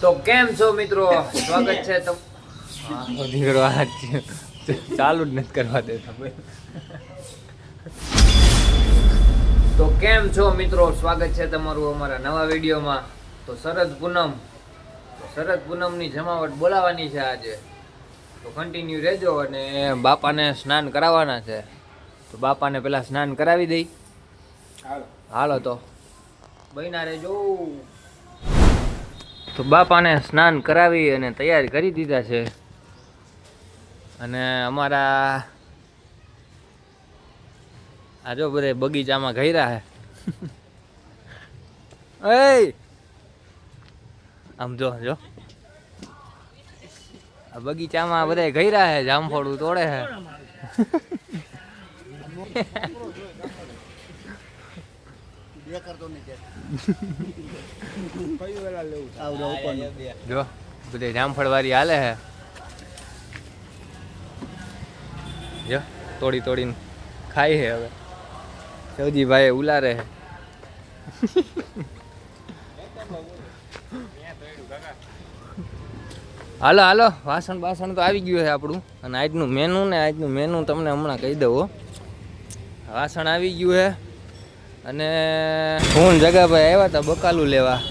તો કેમ છો મિત્રો, સ્વાગત છે ચાલુ જ નથી કરવા દેતા. તો કેમ છો મિત્રો, સ્વાગત છે તમારું અમારા નવા વિડીયોમાં. તો શરદ પૂનમની જમાવટ બોલાવાની છે આજે, તો કન્ટિન્યુ રહેજો. અને બાપાને સ્નાન કરાવવાના છે, તો બાપાને પેલા સ્નાન કરાવી દઈ. હાલો તો બહેના રહેજો. તો બાપાને સ્નાન કરાવી અને તૈયાર કરી દીધા છે. અને અમારા આ જો બધે બગીચામાં ઘર્યા હે. આમ જો આ બગીચામાં બધા ઘર્યા હે, જામફળું તોડે હે. જો બધે જામફળ વાળી હાલે હે. જો તોડીને ખાઈ હે. હવે સૌજીભાઈ ઉલારે હે. હાલો વાસણ તો આવી ગયું છે આપણું. અને આજનું મેનુ તમને હમણાં કહી દઉં. વાસણ આવી ગયું છે. અને હું જગાભાઈ આવ્યા હતા બકાલું લેવા.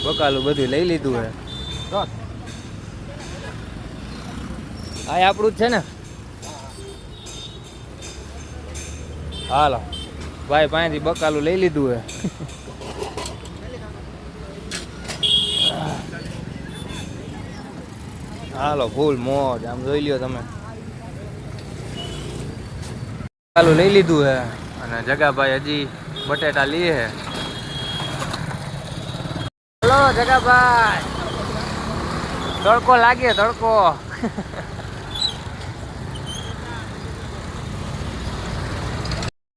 બકાલું બધું લઈ લીધું છે. આ આપણું જ છે ને. હાલો ભાઈ પાસેથી બકાલું લઈ લીધું છે. હાલો ફૂલ મોજ. આમ જોઈ લ્યો તમે, બકાલું લઈ લીધું છે. અને જગાભાઈ હજી બટેટા લીએ છે. હલો જગાભાઈ, તડકો લાગે તડકો.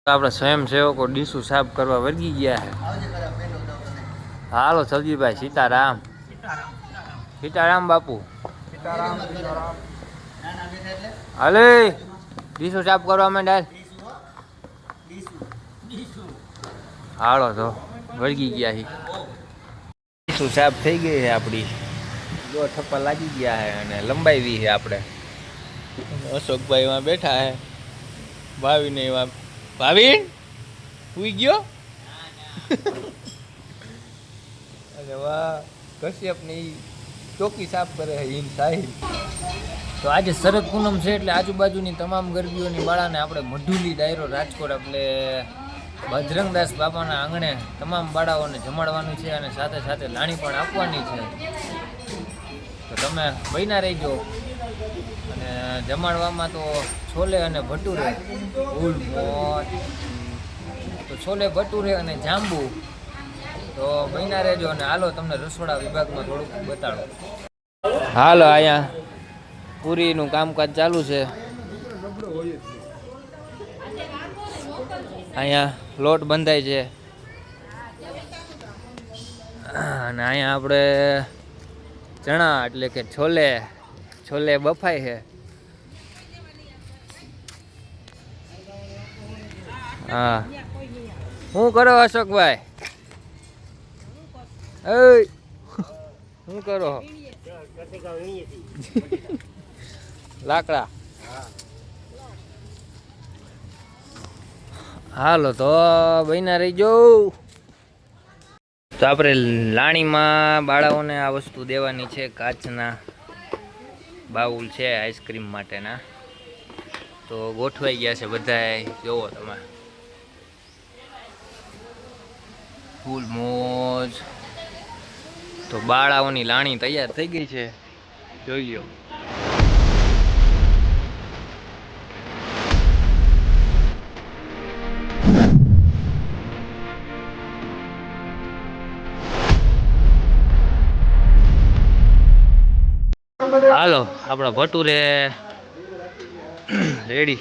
આપણે સ્વયંસેવકો ડીશું સાફ કરવા વર્ગી ગયા છે. હાલો સબજીભાઈ, સીતારામ બાપુ. હાલે ડીશું સાફ કરવા માંડ. હાલો તો વળગી ગયા છે. ડીશું સાફ થઈ ગઈ છે આપણી. જો થપ્પા લાગી ગયા છે અને લંબાવી છે આપણે. અશોકભાઈ એમાં બેઠા છે. ભાવીને એમાં ભાવીન સુઈ ગયો. અરે વાહ, કશ્યપ ની ચોકી સાફ કરે છે ઈન સાહિલ. તો આજે શરદ પૂનમ છે એટલે આજુબાજુની તમામ ગરબીઓની બાળાને આપણે મઢુલી ડાયરો રાજકોટ એટલે બજરંગદાસ બાપાના આંગણે તમામ બાળાઓને જમાડવાનું છે. અને સાથે સાથે લાણી પણ આપવાની છે. તો તમે બન્યા રહીજો. અને જમાડવામાં તો છોલે અને ભટુરે ફૂલ મોજ. તો છોલે ભટુરે અને જાંબુ. તો બન્યા રહેજો. અને હાલો તમને રસોડા વિભાગમાં થોડુંક બતાડો. હાલો અહીંયા પૂરીનું કામકાજ ચાલુ છે. અહીંયા લોટ બંધાય છે. અને અહીંયા આપણે ચણા એટલે કે છોલે બફાય છે. હા, શું કરો અશોકભાઈ? શું કરો? લાકડા. હાલો તો બન્યા રહી જાઉં. તો આપણે લાણીમાં બાળાઓને આ વસ્તુ દેવાની છે. કાચના બાઉલ છે આઈસ્ક્રીમ માટેના. તો ગોઠવાઈ ગયા છે બધાય. જોવો તમે, ફૂલ મોજ. તો બાળાઓની લાણી તૈયાર થઈ ગઈ છે, જોઈ લો. હાલો આપણા ભટુરે રેડી.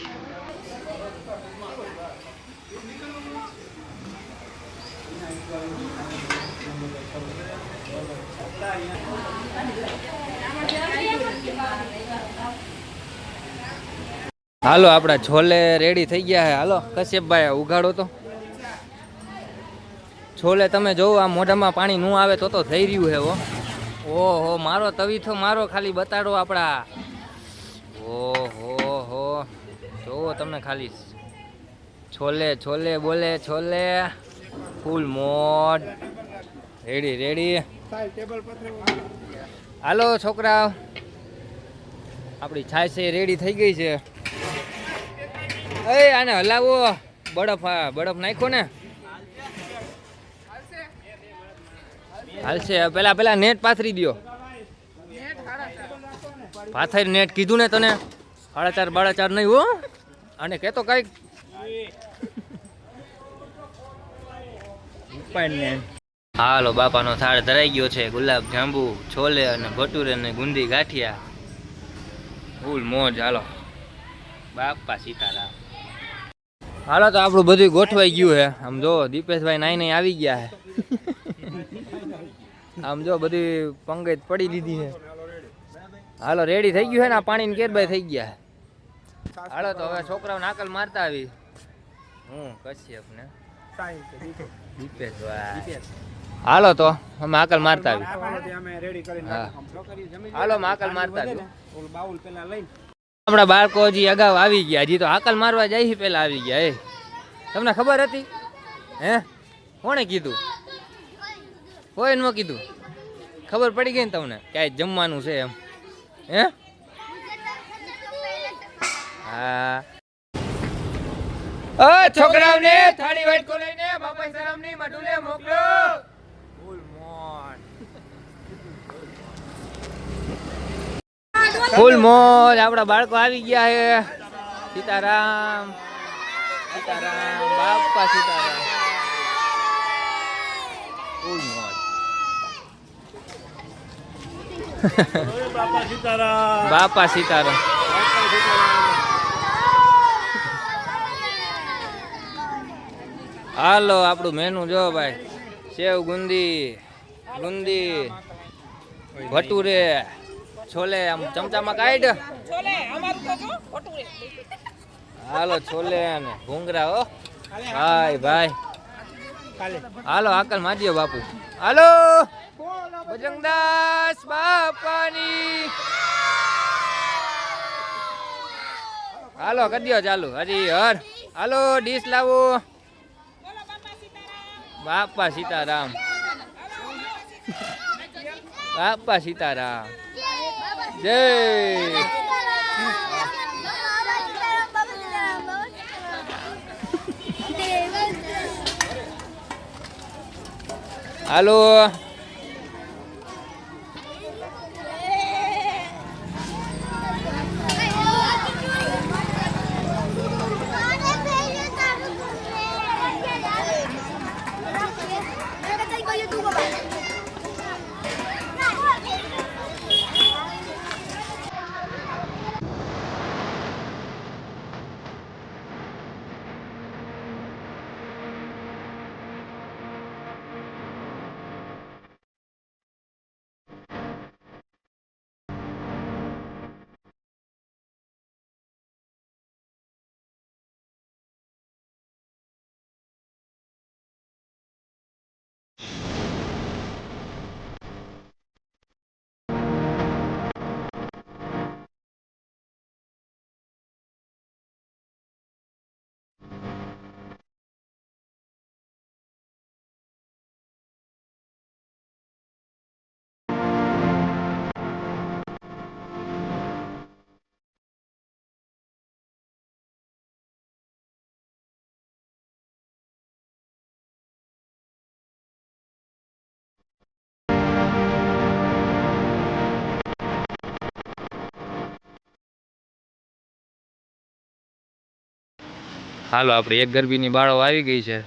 હાલો આપણા છોલે રેડી થઈ ગયા છે. હાલો કશ્યપભાઈ ઉગાડો તો. છોલે તમે જોવો આ મોઢામાં પાણી ન આવે તો થઈ રહ્યું છે. ઓહો મારો તવીથો મારો ખાલી બતાડો આપણા. ઓહો હો જોવો તમને ખાલી છોલે છોલે બોલે છોલે ફૂલ મોડ રેડી રેડી. હાલો છોકરા આપણી છાશ છે રેડી થઈ ગઈ છે. એ આને હલાવો બરફ બરફ નાખ્યો ને હાલશે. પેલા પેલા નેટ પાથરી દો. પાથરી નેટ કીધું ને તને 4.5 4.5 નહીં હો. અને કેતો કઈક હાલો બાપાનો થાળ ધરાઈ ગયો છે. ગુલાબ જાંબુ છોલે અને ભટુરે અને ગુંદી ગાંઠિયા ફૂલ મોજ. હાલો બાપા સીતારામ. હાલો તો આપણું બધું ગોઠવાઈ ગયું હે. આમ જો દીપેશભાઈ નાઈ નહીં આવી ગયા હે. આમ જો બધી પંગત પડી લીધી છે. હાલો રેડી થઈ ગયું છે ને પાણી કેરબાઈ થઈ ગયા. હાલો તો હવે છોકરાઓને આકલ મારતા આવી. હું કશ્યપ ને દીપેશભાઈ. હાલો તો અમે આકલ મારતા આવી. હાલો અમે આકલ મારતા આવી. આપણા બાળકો હજી અગાઉ આવી ગયા. હજી તો આકલ મારવા જાય પેલા આવી ગયા. એ તમને ખબર હતી હે? કોણે કીધું? કોઈ ન કીધું? ખબર પડી ગઈ ને તમને ક્યાંય જમવાનું છે એમ? હે હા છોકરાઓને થાળી વાટકો લઈને બાપા સરામની મઢુલે મોકલો. ફૂલ મોજ ફૂલ મોજ. આપણા બાળકો આવી ગયા છે. સીતારામ સીતારામ બાપા સીતારામ. ફૂલ મોજ બાપા સીતારામ બાપા સીતારામ. હાલો આપણું મેનુ જો ભાઈ. સેવ ગુંદી ગુંદી ભટુરે છોલે આમ ચમચામાં કાઢ. હાલો છોલે અને ભૂંગરા હો ભાઈ ભાઈ. હાલો આકલ મારજો બાપુ. હાલો બજરંગદાસ બાપાની. હાલો કરી દો ચાલુ હરી હર. હાલો ડીશ લાવો. બાપા સીતારામ બાપા સીતારામ જય. હાલો હાલો આપણે એક ગરબીની બાળો આવી ગઈ છે.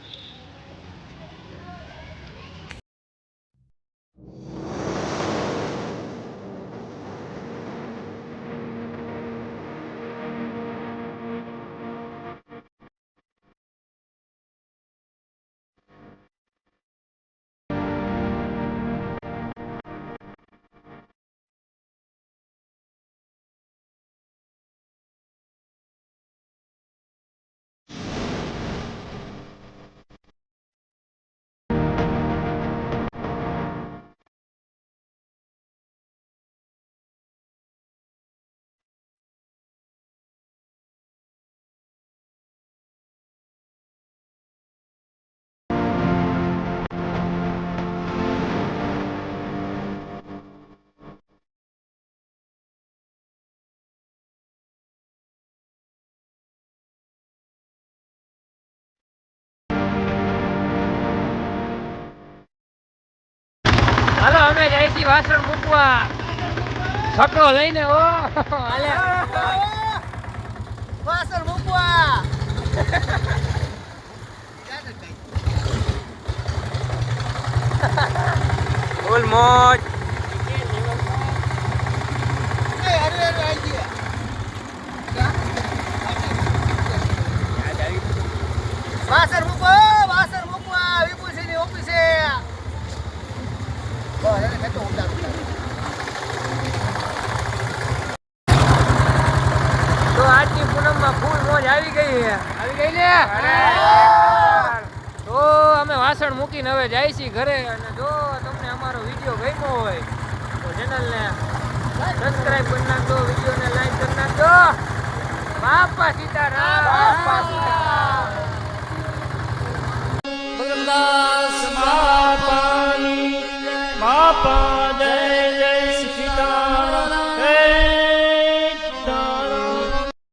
હાલો અમે જાય છીએ વાસણ મૂકવા છકડો લઈને ઓ હાલે વાસણ મૂકવા ફૂલ મોજ વાસણ મૂકવા વિપુલસિંહની ઓફિસે તો આજની પૂનમમાં ફૂલ મોજ આવી ગઈ ને તો અમે વાસણ મૂકીને હવે જાય છીએ ઘરે અને જો તમને અમારો વિડીયો ગમ્યો હોય તો ચેનલને સબસ્ક્રાઇબ કરી નાખજો વિડીયોને લાઈક કરી નાખજો બાપા સીતારામ બાપા